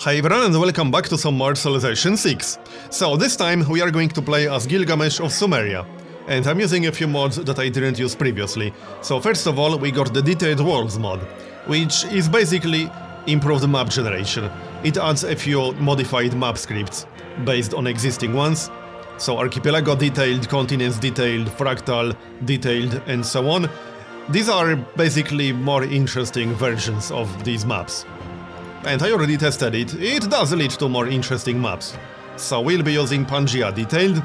Hi everyone and welcome back to some more Civilization 6. So this time we are going to play as Gilgamesh of Sumeria. And I'm using a few mods that I didn't use previously. So first of all we got the Detailed Worlds mod, which is basically improved map generation. It adds a few modified map scripts based on existing ones. So Archipelago detailed, Continents detailed, Fractal detailed and so on. These are basically more interesting versions of these maps. And I already tested it, it does lead to more interesting maps. So we'll be using Pangaea Detailed.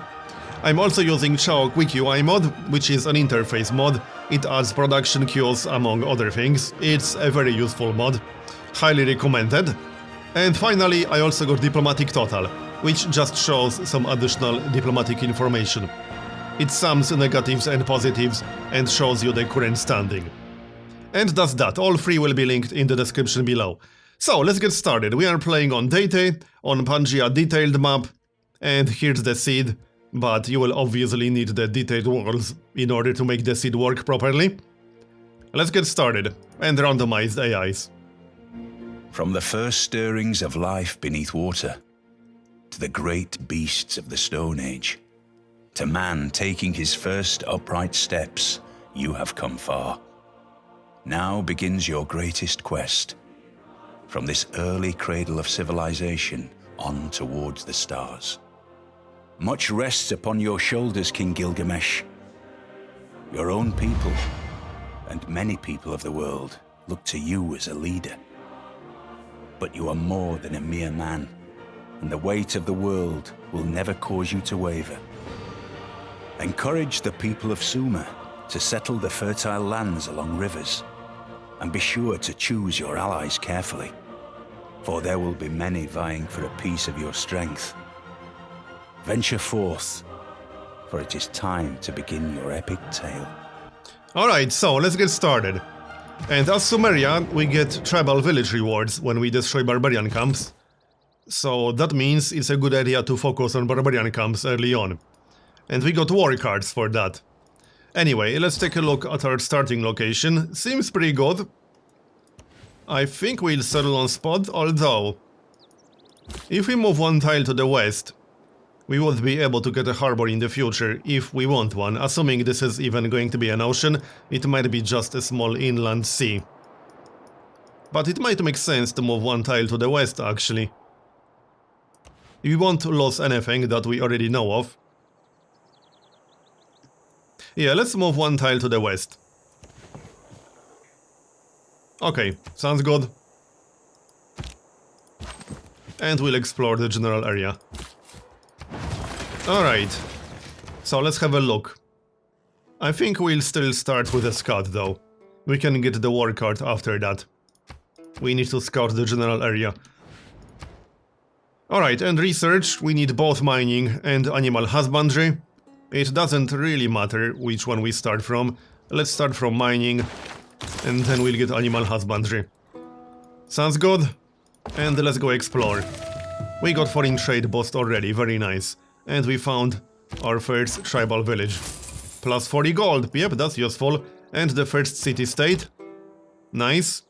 I'm also using Chao Quick UI mod, which is an interface mod. It adds production queues among other things. It's a very useful mod. Highly recommended. And finally I also got Diplomatic Total, which just shows some additional diplomatic information. It sums negatives and positives and shows you the current standing. And that's that, all three will be linked in the description below. So let's get started. We are playing on Deity, on Pangaea Detailed map, and here's the seed, but you will obviously need the Detailed Worlds in order to make the seed work properly. Let's get started, and randomized AIs. From the first stirrings of life beneath water, to the great beasts of the Stone Age, to man taking his first upright steps, you have come far. Now begins your greatest quest. From this early cradle of civilization on towards the stars. Much rests upon your shoulders, King Gilgamesh. Your own people, and many people of the world, look to you as a leader. But you are more than a mere man, and the weight of the world will never cause you to waver. Encourage the people of Sumer to settle the fertile lands along rivers, and be sure to choose your allies carefully, for there will be many vying for a piece of your strength. Venture forth, for it is time to begin your epic tale. Alright, so let's get started. And as Sumeria, we get tribal village rewards when we destroy barbarian camps. So that means it's a good idea to focus on barbarian camps early on. And we got war cards for that. Anyway, let's take a look at our starting location. Seems pretty good. I think we'll settle on spot, although if we move one tile to the west, we would be able to get a harbor in the future if we want one. Assuming this is even going to be an ocean, it might be just a small inland sea. But it might make sense to move one tile to the west, actually. We won't lose anything that we already know of. Yeah, let's move one tile to the west. Okay, sounds good. And we'll explore the general area. Alright, so let's have a look. I think we'll still start with a scout though. We can get the war card after that. We need to scout the general area. Alright, and research, we need both mining and animal husbandry. It doesn't really matter which one we start from. Let's start from mining, and then we'll get animal husbandry. Sounds good. And let's go explore. We got foreign trade boost already, very nice. And we found our first tribal village. Plus 40 gold, yep, that's useful. And the first city-state. Nice.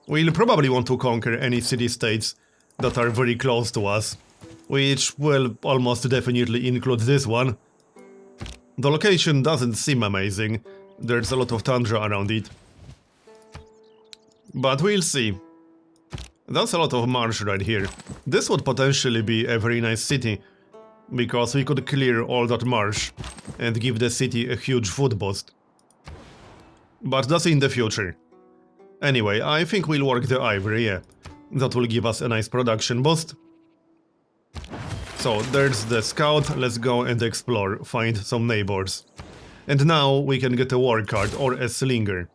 We'll probably want to conquer any city-states that are very close to us, which will almost definitely include this one. The location doesn't seem amazing. There's a lot of tundra around it. But we'll see. That's a lot of marsh right here. This would potentially be a very nice city, because we could clear all that marsh and give the city a huge food boost. But that's in the future. Anyway, I think we'll work the ivory, yeah. That will give us a nice production boost. So there's the scout, let's go and explore, find some neighbors. And now we can get a war card or a slinger.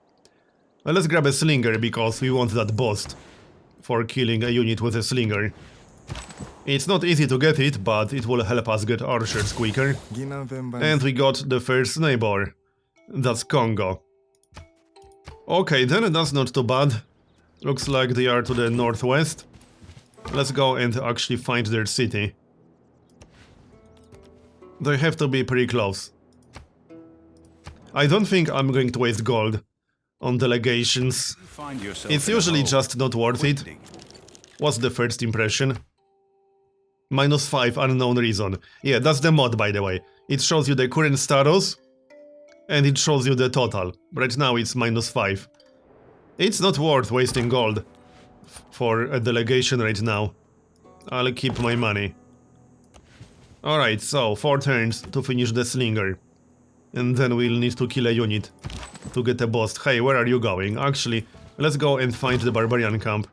Let's grab a slinger because we want that boost for killing a unit with a slinger. It's not easy to get it, but it will help us get archers quicker. And we got the first neighbor. That's Congo. Okay, then that's not too bad. Looks like they are to the northwest. Let's go and actually find their city. They have to be pretty close. I don't think I'm going to waste gold on delegations. It's usually just not worth it. What's the first impression? -5, unknown reason. Yeah, that's the mod, by the way. It shows you the current status, and it shows you the total. Right now it's -5. It's not worth wasting gold for a delegation right now. I'll keep my money. Alright, so 4 turns to finish the Slinger. And then we'll need to kill a unit to get a boss. Hey, where are you going? Actually, let's go and find the Barbarian Camp.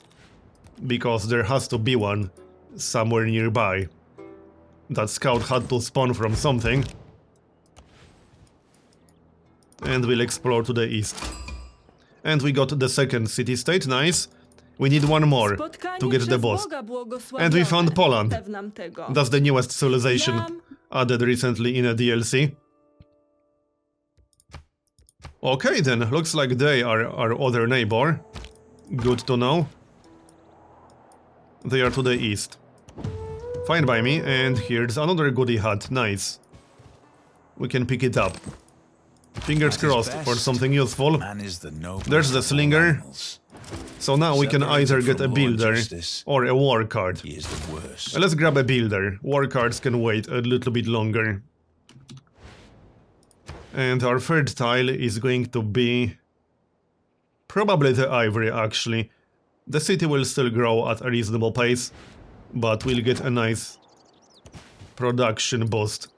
Because there has to be one somewhere nearby. That scout had to spawn from something. And we'll explore to the east. And we got the second city-state, nice. We need one more to get the boss. And we found Poland. That's the newest civilization added recently in a DLC. Okay then, looks like they are our other neighbor. Good to know. They are to the east. Fine by me, and here's another goodie hat, nice. We can pick it up. Fingers crossed for something useful. There's the Slinger. So now we can either get a builder or a war card. Let's grab a builder. War cards can wait a little bit longer. And our third tile is going to be probably the ivory, actually. The city will still grow at a reasonable pace, but we'll get a nice production boost.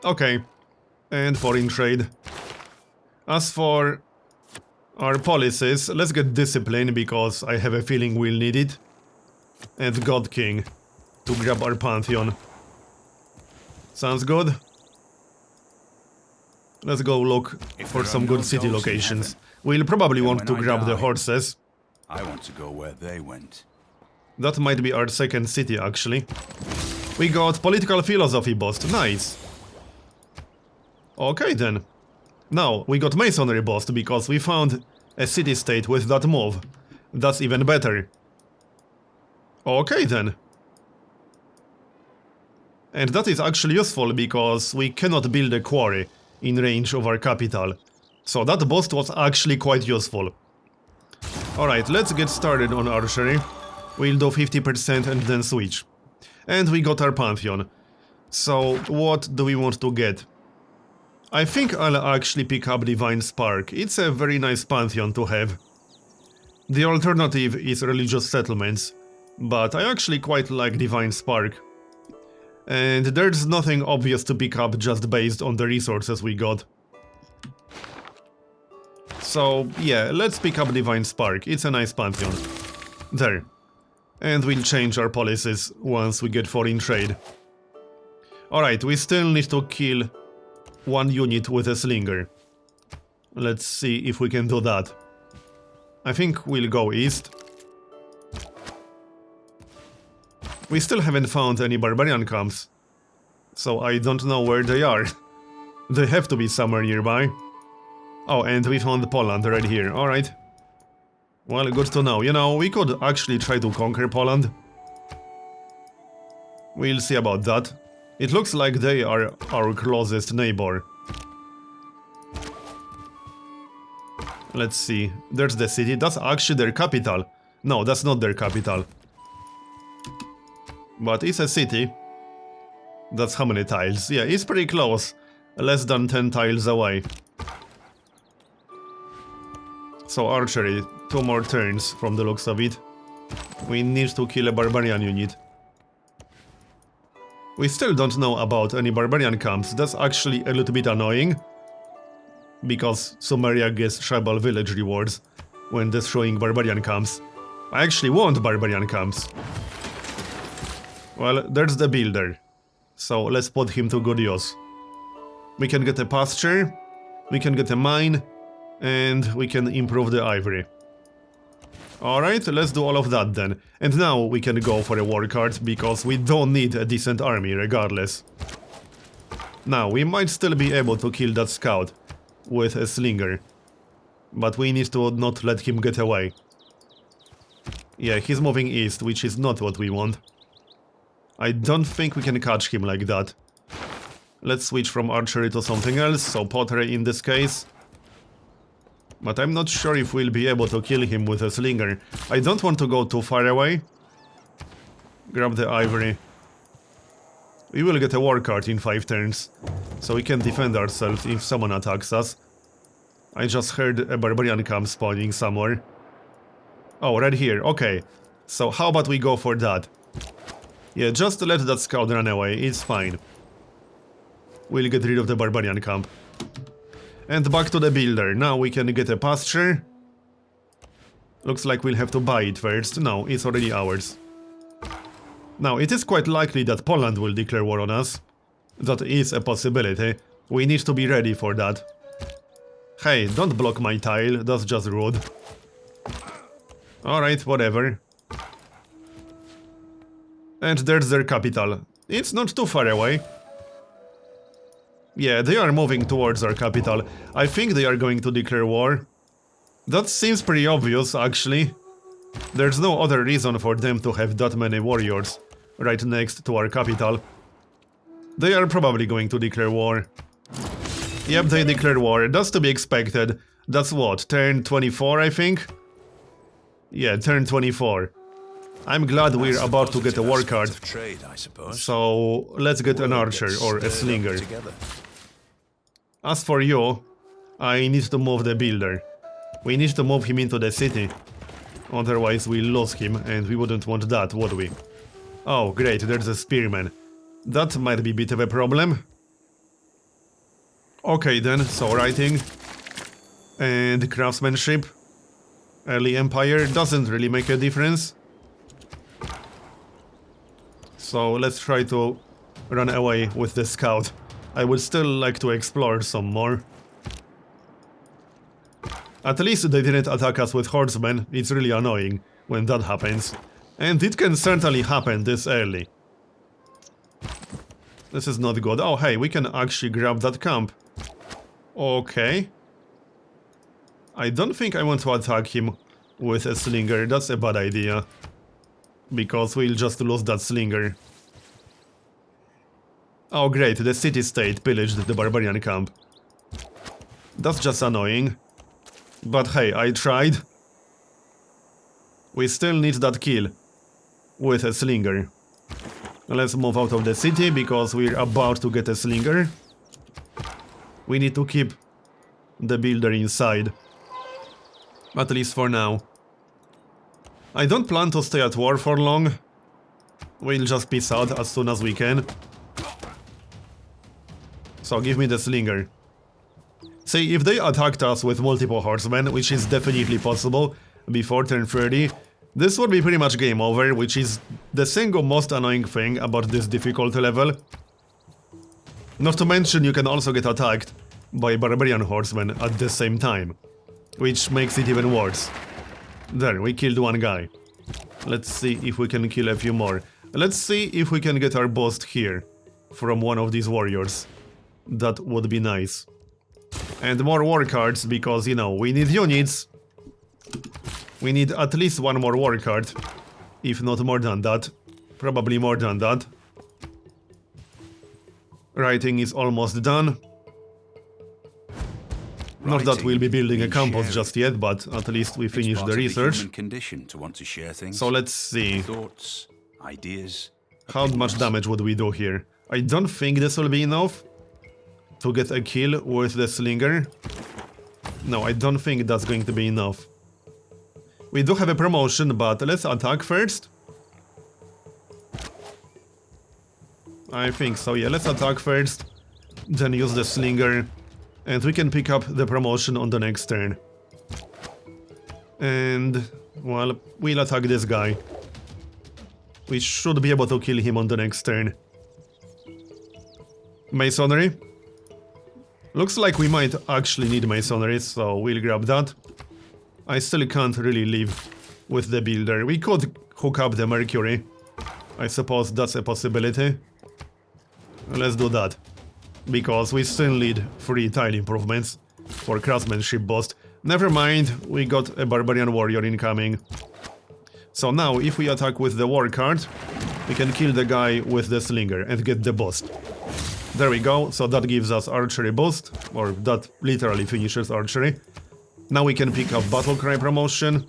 Okay, and foreign trade. As for our policies, let's get discipline, because I have a feeling we'll need it. And God King to grab our Pantheon. Sounds good? Let's go look for some good city locations. We'll probably want to grab the horses. I want to go where they went. That might be our second city, actually. We got political philosophy boost, nice. Okay then. Now, we got masonry boost because we found a city-state with that move. That's even better. Okay then. And that is actually useful because we cannot build a quarry in range of our capital. So that boost was actually quite useful. Alright, let's get started on archery. We'll do 50% and then switch. And we got our Pantheon. So, what do we want to get? I think I'll actually pick up Divine Spark. It's a very nice Pantheon to have. The alternative is religious settlements, but I actually quite like Divine Spark. And there's nothing obvious to pick up just based on the resources we got. So, yeah, let's pick up Divine Spark. It's a nice Pantheon. There. And we'll change our policies once we get foreign trade. Alright, we still need to kill one unit with a Slinger. Let's see if we can do that. I think we'll go east. We still haven't found any Barbarian camps, so I don't know where they are. They have to be somewhere nearby. Oh, and we found Poland right here, alright. Well, good to know. You know, we could actually try to conquer Poland. We'll see about that. It looks like they are our closest neighbor. Let's see. There's the city. That's actually their capital. No, that's not their capital. But it's a city. That's how many tiles? Yeah, it's pretty close. Less than 10 tiles away. So archery, 2 more turns from the looks of it. We need to kill a barbarian unit. We still don't know about any barbarian camps. That's actually a little bit annoying. Because Sumeria gets tribal village rewards when destroying barbarian camps. I actually want barbarian camps. Well, there's the builder. So let's put him to good use. We can get a pasture, we can get a mine, and we can improve the ivory. Alright, let's do all of that then. And now we can go for a war card, because we don't need a decent army regardless. Now, we might still be able to kill that scout with a Slinger. But we need to not let him get away. Yeah, he's moving east, which is not what we want. I don't think we can catch him like that. Let's switch from archery to something else, so pottery in this case. But I'm not sure if we'll be able to kill him with a Slinger. I don't want to go too far away. Grab the ivory. We will get a war card in 5 turns, so we can defend ourselves if someone attacks us. I just heard a barbarian camp spawning somewhere. Oh, right here, okay. So how about we go for that? Yeah, just let that scout run away, it's fine. We'll get rid of the barbarian camp. And back to the builder. Now we can get a pasture. Looks like we'll have to buy it first. No, it's already ours. Now, it is quite likely that Poland will declare war on us. That is a possibility. We need to be ready for that. Hey, don't block my tile, that's just rude. Alright, whatever. And there's their capital. It's not too far away. Yeah, they are moving towards our capital. I think they are going to declare war. That seems pretty obvious, actually. There's no other reason for them to have that many warriors right next to our capital. They are probably going to declare war. Yep, they declared war. That's to be expected. That's what, turn 24, I think? Yeah, turn 24. I'm glad we're about to get a war card. So, let's get an archer or a slinger. As for you, I need to move the builder. We need to move him into the city. Otherwise we'll lose him, and we wouldn't want that, would we? Oh, great, there's a spearman. That might be a bit of a problem. Okay then, so writing. And craftsmanship. Early empire doesn't really make a difference. So let's try to run away with the scout. I would still like to explore some more. At least they didn't attack us with horsemen. It's really annoying when that happens. And it can certainly happen this early. This is not good. Oh hey, we can actually grab that camp. Okay. I don't think I want to attack him with a slinger. That's a bad idea. Because we'll just lose that slinger. Oh great, the city-state pillaged the barbarian camp. That's just annoying. But hey, I tried. We still need that kill with a slinger. Let's move out of the city because we're about to get a slinger. We need to keep the builder inside. At least for now. I don't plan to stay at war for long. We'll just peace out as soon as we can. So give me the slinger. See, if they attacked us with multiple horsemen, which is definitely possible, before turn 30, this would be pretty much game over, which is the single most annoying thing about this difficulty level. Not to mention you can also get attacked by barbarian horsemen at the same time, which makes it even worse. There, we killed one guy. Let's see if we can kill a few more. Let's see if we can get our boost here from one of these warriors. That would be nice. And more war cards, because, you know, we need units. We need at least one more war card. If not more than that. Probably more than that. Writing is almost done. Not that we'll be building a campus just yet, but at least we finished the research. So let's see. Thoughts, ideas. How much damage would we do here? I don't think this will be enough to get a kill with the slinger. No, I don't think that's going to be enough. We do have a promotion, but let's attack first. I think so, yeah, let's attack first, then use the slinger, and we can pick up the promotion on the next turn. And, well, we'll attack this guy. We should be able to kill him on the next turn. Masonry. Looks like we might actually need masonry, so we'll grab that. I still can't really live with the builder. We could hook up the mercury. I suppose that's a possibility. Let's do that. Because we still need 3 tile improvements for craftsmanship boost. Never mind, we got a barbarian warrior incoming. So now, if we attack with the war card, we can kill the guy with the slinger and get the boost. There we go, so that gives us archery boost, or that literally finishes archery. Now we can pick up Battle Cry promotion.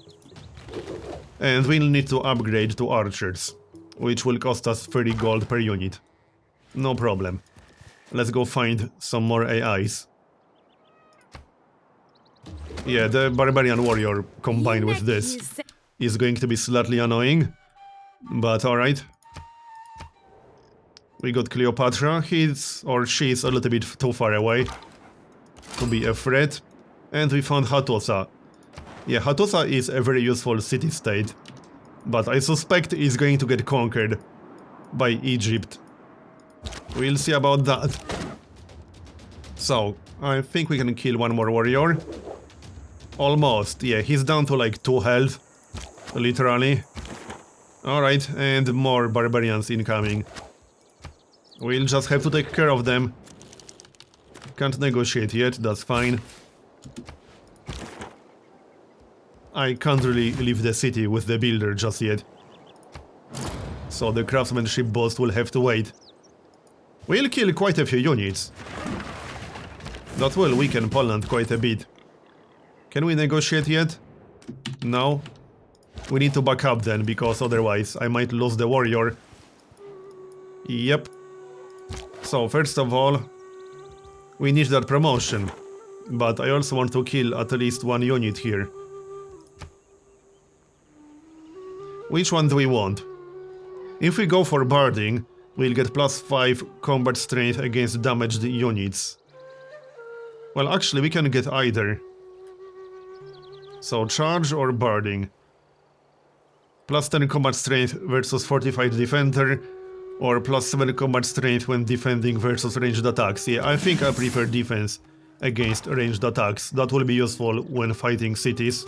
And we'll need to upgrade to archers, which will cost us 30 gold per unit. No problem. Let's go find some more AIs. Yeah, the Barbarian Warrior combined with this is going to be slightly annoying. But alright. We got Cleopatra. He's or she's a little bit too far away to be a threat. And we found Hattusa. Yeah, Hattusa is a very useful city-state. But I suspect it's going to get conquered by Egypt. We'll see about that. So, I think we can kill one more warrior. Almost, yeah, he's down to like 2 health. Literally. Alright, and more barbarians incoming. We'll just have to take care of them. Can't negotiate yet, that's fine. I can't really leave the city with the builder just yet. So the craftsmanship boss will have to wait. We'll kill quite a few units. That will weaken Poland quite a bit. Can we negotiate yet? No. We need to back up then, because otherwise I might lose the warrior. Yep. So first of all, we need that promotion. But I also want to kill at least 1 unit here. Which one do we want? If we go for barding, we'll get +5 combat strength against damaged units. Well, actually we can get either. So charge or barding. +10 combat strength versus fortified defender, or +7 combat strength when defending versus ranged attacks. Yeah, I think I prefer defense against ranged attacks. That will be useful when fighting cities.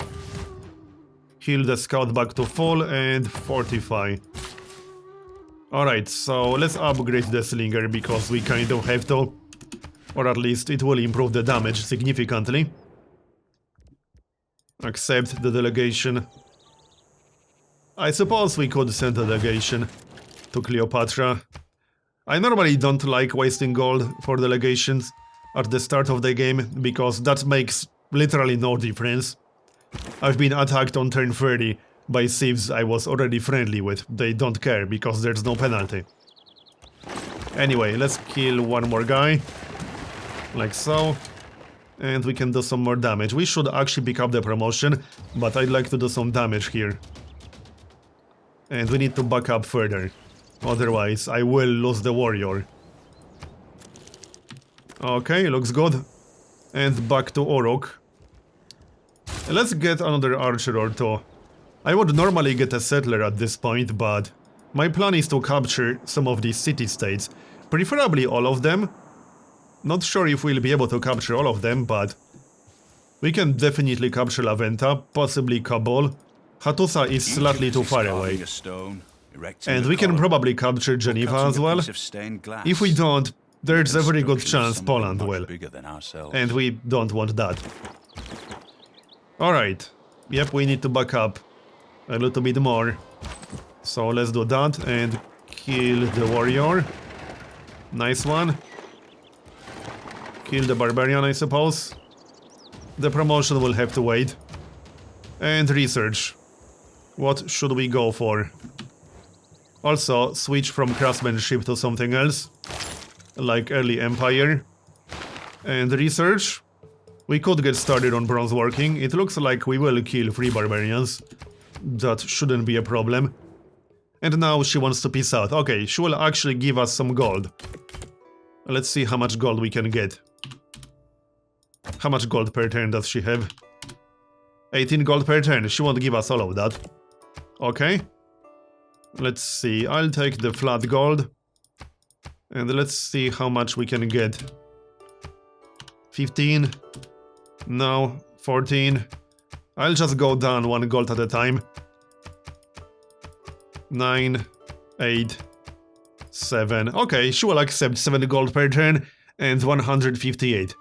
Heal the scout back to full and fortify. Alright, so let's upgrade the Slinger because we kind of have to. Or at least it will improve the damage significantly. Accept the delegation. I suppose we could send a delegation to Cleopatra. I normally don't like wasting gold for delegations at the start of the game, because that makes literally no difference. I've been attacked on turn 30 by civs I was already friendly with. They don't care because there's no penalty. Anyway, let's kill one more guy. Like so. And we can do some more damage. We should actually pick up the promotion, but I'd like to do some damage here. And we need to back up further. Otherwise, I will lose the warrior. Okay, looks good. And back to Uruk. Let's get another archer or 2. I would normally get a settler at this point, but my plan is to capture some of these city-states. Preferably all of them. Not sure if we'll be able to capture all of them, but we can definitely capture La Venta, possibly Kabul. Hattusa is slightly too far away. And we can probably capture Geneva as well. If we don't, there's a very good chance Poland will. And we don't want that. Alright. Yep, we need to back up a little bit more. So let's do that and kill the warrior. Nice one. Kill the barbarian, I suppose. The promotion will have to wait. And research. What should we go for? Also, switch from craftsmanship to something else. Like early empire. And research. We could get started on bronze working. It looks like we will kill 3 barbarians. That shouldn't be a problem. And now she wants to peace out. Okay, she will actually give us some gold. Let's see how much gold we can get. How much gold per turn does she have? 18 gold per turn. She won't give us all of that. Okay. Let's see. I'll take the flat gold. And let's see how much we can get. 15. No. 14. I'll just go down 1 gold at a time. 9. 8. 7. Okay, she will accept 7 gold per turn and 158.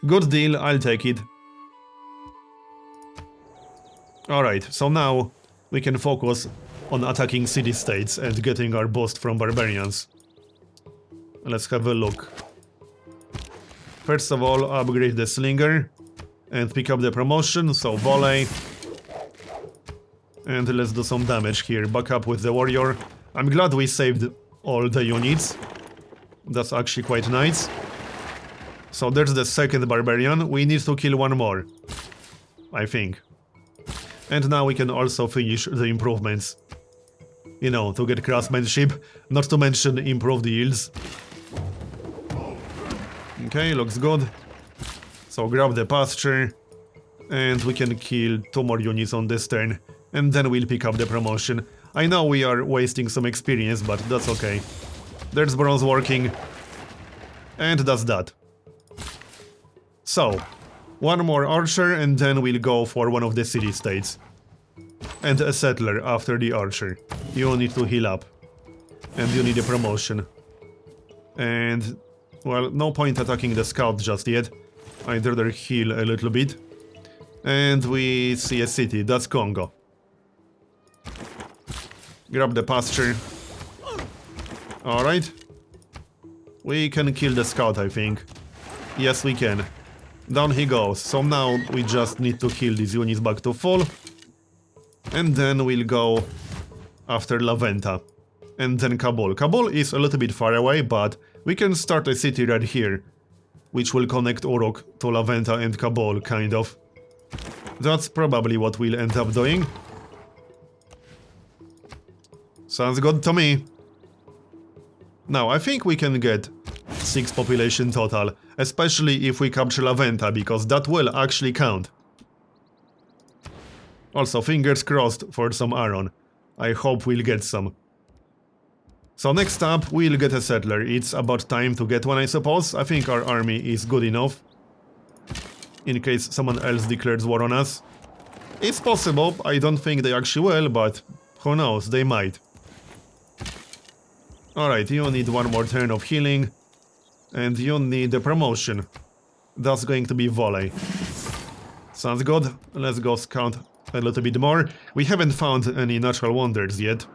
Good deal, I'll take it. Alright, so now we can focus on attacking city-states and getting our boost from barbarians. Let's have a look. First of all, upgrade the Slinger and pick up the promotion, so volley. And let's do some damage here, back up with the warrior. I'm glad we saved all the units. That's actually quite nice. So there's the second barbarian, we need to kill one more, I think. And now we can also finish the improvements. You know, to get craftsmanship, not to mention improve the yields. Okay, looks good. So grab the pasture, and we can kill 2 more units on this turn, and then we'll pick up the promotion. I know we are wasting some experience, but that's okay. There's bronze working, and that's that. So, 1 more archer, and then we'll go for one of the city-states. And a settler after the archer. You need to heal up. And you need a promotion. And, well, no point attacking the scout just yet. I'd rather heal a little bit. And we see a city, that's Congo. Grab the pasture. Alright. We can kill the scout, I think. Yes, we can. Down he goes. So now we just need to heal these units back to full. And then we'll go after La Venta. And then Kabul. Kabul is a little bit far away, but we can start a city right here, which will connect Uruk to La Venta and Kabul, kind of. That's probably what we'll end up doing. Sounds good to me. Now, I think we can get 6 population total, especially if we capture La Venta, because that will actually count. Also, fingers crossed for some iron. I hope we'll get some. So next up, we'll get a settler. It's about time to get one, I suppose. I think our army is good enough. In case someone else declares war on us. It's possible, I don't think they actually will, but who knows, they might. Alright, you need 1 more turn of healing. And you need a promotion. That's going to be volley. Sounds good. Let's go scout a little bit more. We haven't found any natural wonders yet.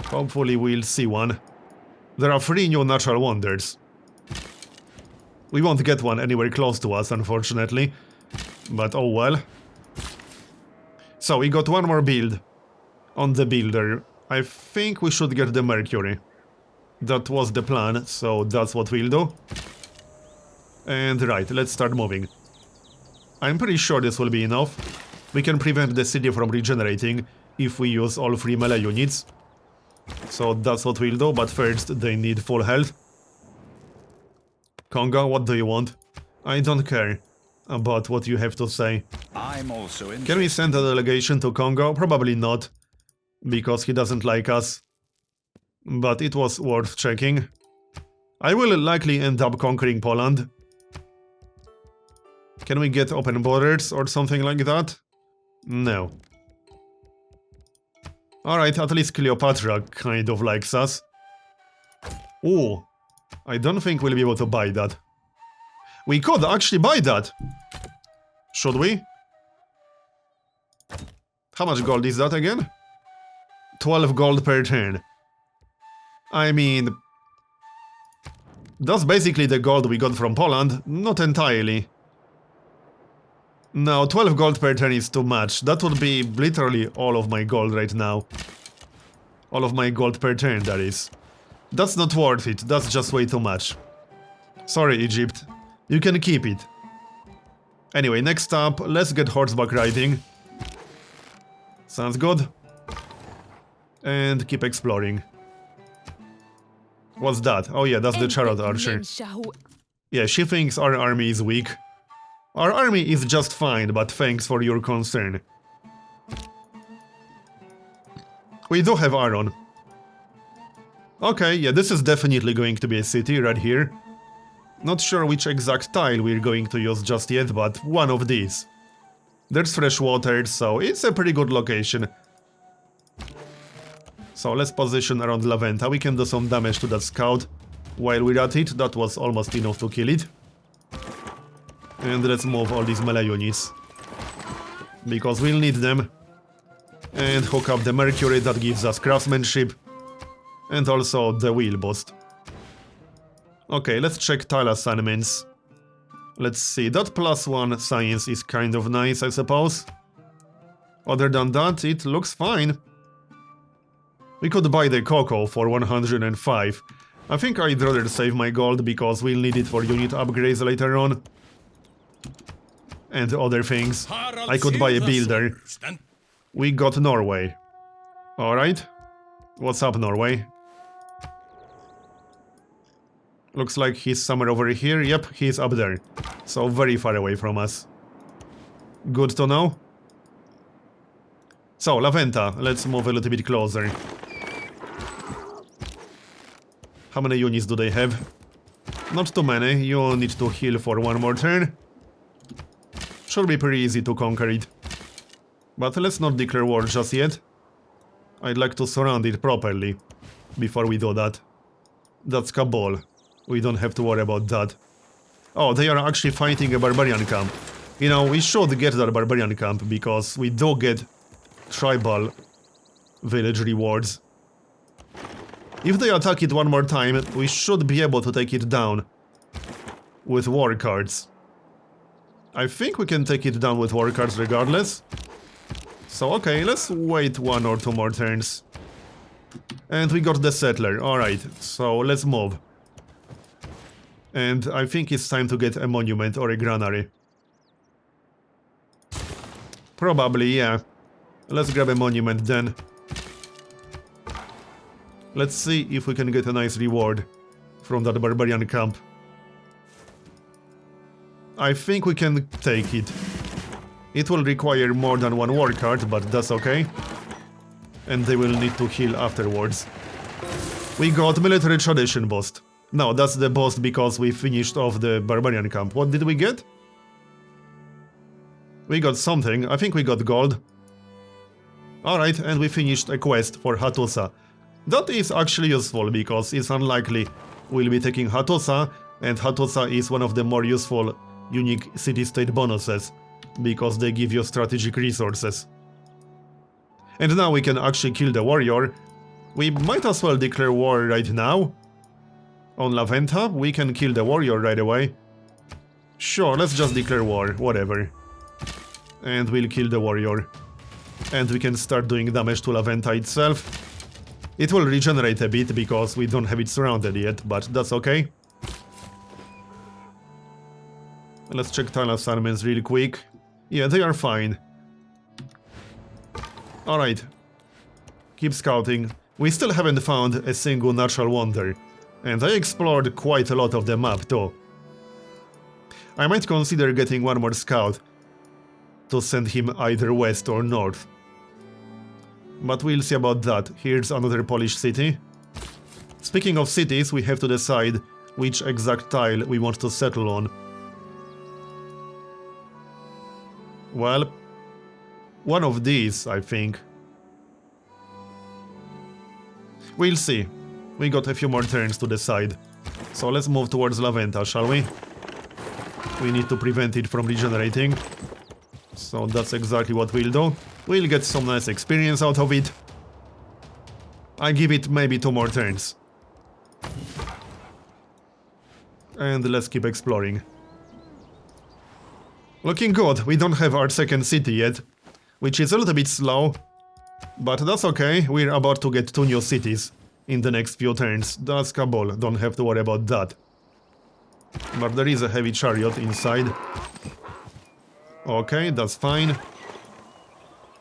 Hopefully we'll see one. There are 3 new natural wonders. We won't get one anywhere close to us, unfortunately. But oh well. So we got 1 more build on the builder. I think we should get the Mercury. That was the plan, so that's what we'll do. And right, let's start moving. I'm pretty sure this will be enough. We can prevent the city from regenerating if we use all 3 melee units. So that's what we'll do, but first they need full health. Congo, what do you want? I don't care about what you have to say. I'm also in. Can we send a delegation to Congo? Probably not, because he doesn't like us. But it was worth checking. I will likely end up conquering Poland. Can we get open borders or something like that? No. Alright, at least Cleopatra kind of likes us. Ooh, I don't think we'll be able to buy that. We could actually buy that! Should we? How much gold is that again? 12 gold per turn. I mean... that's basically the gold we got from Poland, not entirely. No, 12 gold per turn is too much. That would be literally all of my gold right now. All of my gold per turn, that is. That's not worth it, that's just way too much. Sorry, Egypt. You can keep it. Anyway, next up, let's get horseback riding. Sounds good. And keep exploring. What's that? Oh yeah, that's the chariot archer. Yeah, she thinks our army is weak. Our army is just fine, but thanks for your concern. We do have iron. Okay, yeah, this is definitely going to be a city right here. Not sure which exact tile we're going to use just yet, but one of these. There's fresh water, so it's a pretty good location. So let's position around La Venta. We can do some damage to that scout while we're at it. That was almost enough to kill it. And let's move all these melee units, because we'll need them. And hook up the Mercury, that gives us craftsmanship. And also the wheel boost. Okay, let's check tile assignments. Let's see, that +1 science is kind of nice, I suppose. Other than that, it looks fine. We could buy the cocoa for 105. I think I'd rather save my gold because we'll need it for unit upgrades later on. And other things. I could buy a builder. We got Norway. Alright. What's up, Norway? Looks like he's somewhere over here. Yep, he's up there. So very far away from us. Good to know. So, Laventa, let's move a little bit closer. How many units do they have? Not too many. You need to heal for one more turn. Should be pretty easy to conquer it. But let's not declare war just yet. I'd like to surround it properly before we do that. That's Kabul. We don't have to worry about that. Oh, they are actually fighting a Barbarian Camp. You know, we should get that Barbarian Camp because we do get tribal village rewards. If they attack it one more time, we should be able to take it down with war cards. I think we can take it down with war cards regardless. So okay, let's wait 1 or 2 more turns. And we got the settler, alright, so let's move. And I think it's time to get a monument or a granary. Probably, yeah. Let's grab a monument then. Let's see if we can get a nice reward from that Barbarian Camp. I think we can take it. It will require more than 1 war card, but that's okay. And they will need to heal afterwards. We got military tradition boost. No, that's the boost because we finished off the Barbarian Camp. What did we get? We got something. I think we got gold. Alright, and we finished a quest for Hattusa. That is actually useful because it's unlikely we'll be taking Hattusa, and Hattusa is one of the more useful unique city-state bonuses because they give you strategic resources. And now we can actually kill the warrior. We might as well declare war right now. On Laventa, we can kill the warrior right away. Sure, let's just declare war, whatever. And we'll kill the warrior. And we can start doing damage to Laventa itself. It will regenerate a bit because we don't have it surrounded yet, but that's okay. Let's check Talas armies real quick. Yeah, they are fine. Alright. Keep scouting. We still haven't found a single natural wonder. And I explored quite a lot of the map too. I might consider getting one more scout to send him either west or north. But we'll see about that. Here's another Polish city. Speaking of cities, we have to decide which exact tile we want to settle on. Well, one of these, I think. We'll see. We got a few more turns to decide. So let's move towards Laventa, shall we? We need to prevent it from regenerating. So that's exactly what we'll do. We'll get some nice experience out of it. I give it maybe 2 more turns. And let's keep exploring. Looking good. We don't have our second city yet, which is a little bit slow. But that's okay. We're about to get 2 new cities in the next few turns. That's Kabul. Don't have to worry about that. But there is a heavy chariot inside. Okay, that's fine.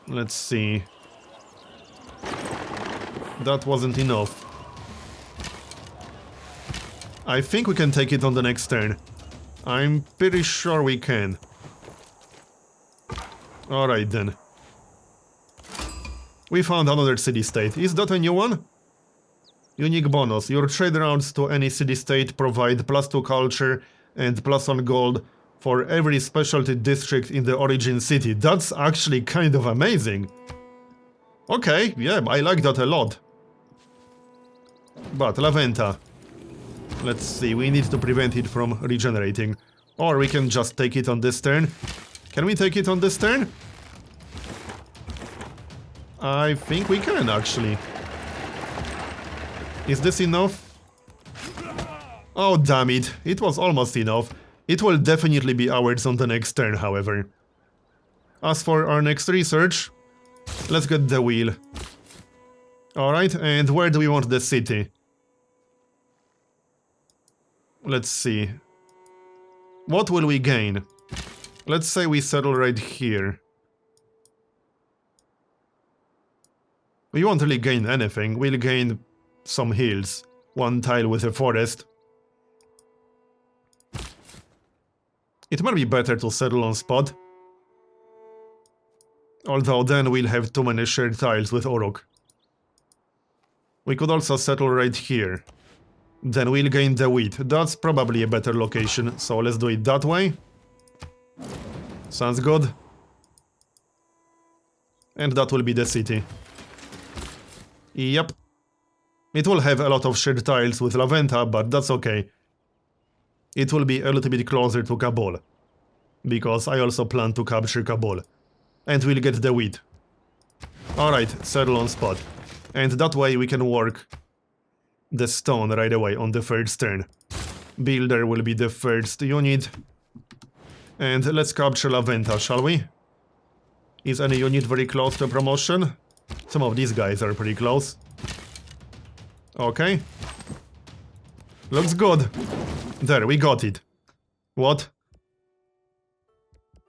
Let's see. That wasn't enough. I think we can take it on the next turn. I'm pretty sure we can. Alright then. We found another city-state. Is that a new one? Unique bonus. Your trade routes to any city-state provide +2 culture and +1 gold for every specialty district in the origin city. That's actually kind of amazing. Okay, yeah, I like that a lot. But Laventa. Let's see, we need to prevent it from regenerating. Or we can just take it on this turn. Can we take it on this turn? I think we can, actually. Is this enough? Oh, damn it. It was almost enough. It will definitely be ours on the next turn, however. As for our next research, let's get the wheel. Alright, and where do we want the city? Let's see. What will we gain? Let's say we settle right here. We won't really gain anything, we'll gain some hills. One tile with a forest. It might be better to settle on spot. Although then we'll have too many shared tiles with Orok. We could also settle right here. Then we'll gain the wheat. That's probably a better location, so let's do it that way. Sounds good. And that will be the city. Yep. It will have a lot of shared tiles with Laventa, but that's okay. It will be a little bit closer to Kabul. Because I also plan to capture Kabul. And we'll get the wheat. Alright, settle on spot. And that way we can work the stone right away on the first turn. Builder will be the first unit. And let's capture Laventa, shall we? Is any unit very close to promotion? Some of these guys are pretty close. Okay. Looks good. There, we got it. What?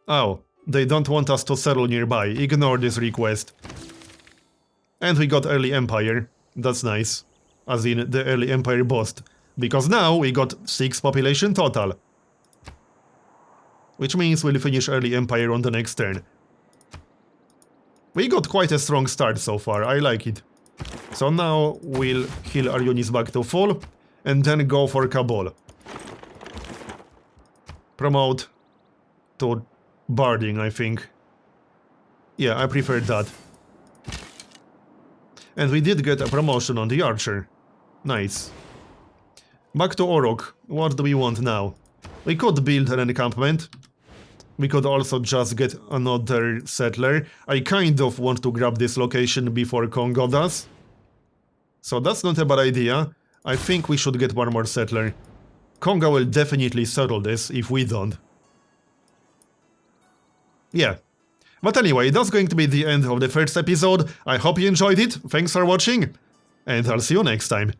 Oh, they don't want us to settle nearby. Ignore this request. And we got Early Empire. That's nice. As in, the Early Empire boast. Because now we got 6 population total. Which means we'll finish Early Empire on the next turn. We got quite a strong start so far, I like it. So now we'll heal our units back to full, and then go for Kabul. Promote to Barding, I think. Yeah, I prefer that. And we did get a promotion on the Archer. Nice. Back to Orok. What do we want now? We could build an encampment. We could also just get another settler. I kind of want to grab this location before Congo does. So that's not a bad idea. I think we should get one more settler. Congo will definitely settle this if we don't. Yeah. But anyway, that's going to be the end of the first episode. I hope you enjoyed it. Thanks for watching. And I'll see you next time.